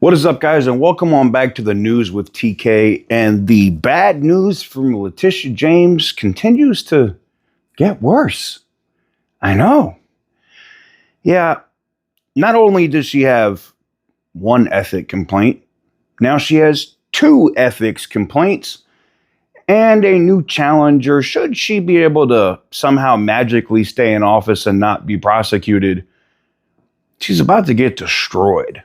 What is up, guys, and welcome on back to the news with TK. And the bad news from Letitia James continues to get worse. I know. Yeah, not only does she have one ethic complaint, now she has two ethics complaints and a new challenger. Should she be able to somehow magically stay in office and not be prosecuted, she's about to get destroyed.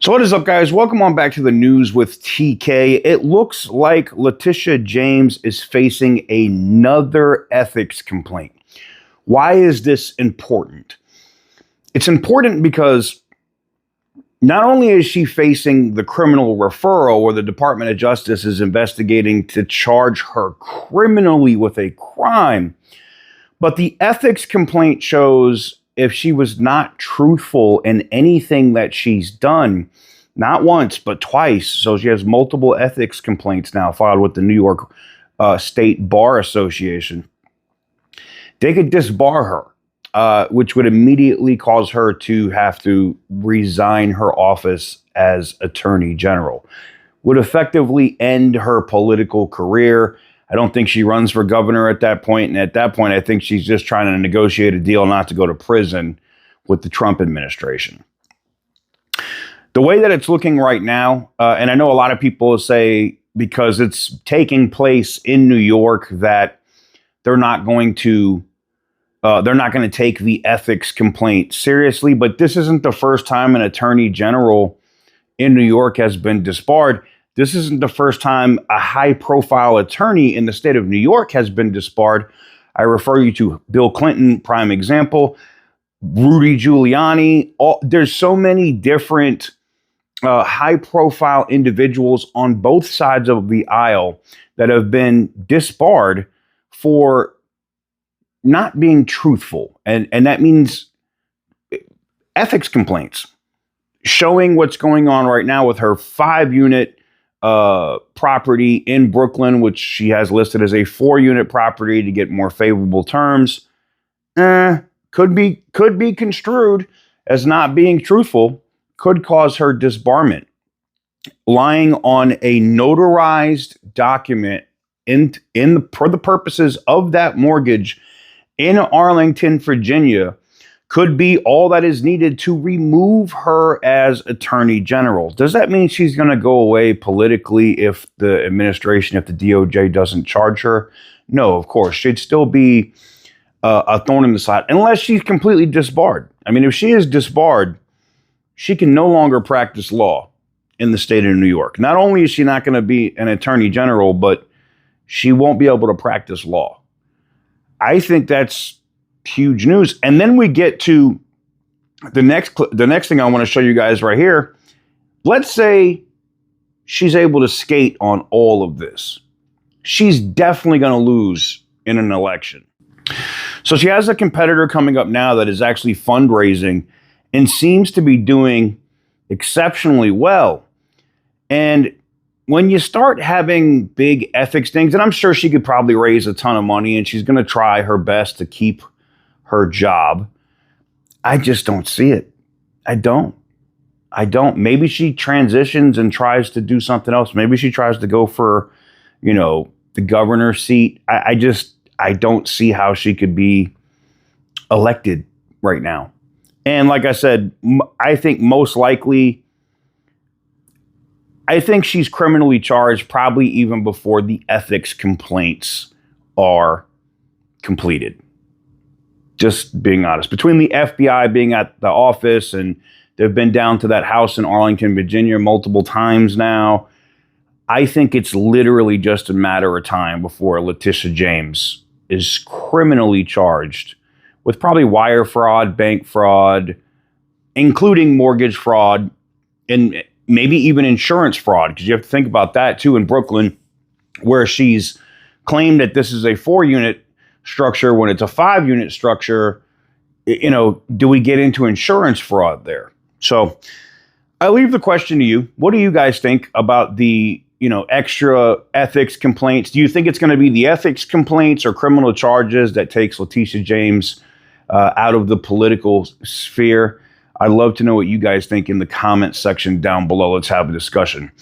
So what is up, guys? Welcome on back to the news with TK. It looks like Letitia James is facing another ethics complaint. Why is this important? It's important because not only is she facing the criminal referral where the Department of Justice is investigating to charge her criminally with a crime, but the ethics complaint shows if she was not truthful in anything that she's done, not once, but twice. So she has multiple ethics complaints now filed with the New York State Bar Association. They could disbar her, which would immediately cause her to have to resign her office as Attorney General. Would effectively end her political career. I don't think she runs for governor at that point. And at that point, I think she's just trying to negotiate a deal not to go to prison with the Trump administration. The way that it's looking right now, and I know a lot of people say because it's taking place in New York that they're not going to take the ethics complaint seriously. But this isn't the first time an attorney general in New York has been disbarred. This isn't the first time a high-profile attorney in the state of New York has been disbarred. I refer you to Bill Clinton, prime example, Rudy Giuliani. There's so many different high-profile individuals on both sides of the aisle that have been disbarred for not being truthful. And that means ethics complaints, showing what's going on right now with her 5-unit property in Brooklyn, which she has listed as a 4-unit property to get more favorable terms, could be construed as not being truthful, could cause her disbarment. Lying on a notarized document for the purposes of that mortgage in Arlington, Virginia, could be all that is needed to remove her as Attorney General. Does that mean she's going to go away politically if the administration, if the DOJ doesn't charge her? No, of course. She'd still be a thorn in the side, unless she's completely disbarred. I mean, if she is disbarred, she can no longer practice law in the state of New York. Not only is she not going to be an Attorney General, but she won't be able to practice law. I think that's huge news. And then we get to the next thing I want to show you guys right here. Let's say she's able to skate on all of this. She's definitely going to lose in an election. So she has a competitor coming up now that is actually fundraising and seems to be doing exceptionally well. And when you start having big ethics things, and I'm sure she could probably raise a ton of money and she's going to try her best to keep her job. I just don't see it. I don't. Maybe she transitions and tries to do something else. Maybe she tries to go for, the governor's seat. I don't see how she could be elected right now. And like I said, I think most likely, I think she's criminally charged probably even before the ethics complaints are completed. Just being honest, between the FBI being at the office and they've been down to that house in Arlington, Virginia multiple times now, I think it's literally just a matter of time before Letitia James is criminally charged with probably wire fraud, bank fraud, including mortgage fraud, and maybe even insurance fraud, because you have to think about that too in Brooklyn, where she's claimed that this is a 4-unit structure when it's a 5-unit structure. Do we get into insurance fraud there? So I leave the question to you. What do you guys think about the extra ethics complaints? Do you think it's going to be the ethics complaints or criminal charges that takes Letitia James out of the political sphere? I'd love to know what you guys think in the comment section down below. Let's have a discussion.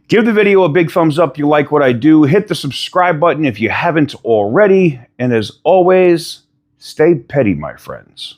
Give the video a big thumbs up if you like what I do. Hit the subscribe button if you haven't already. And as always, stay petty, my friends.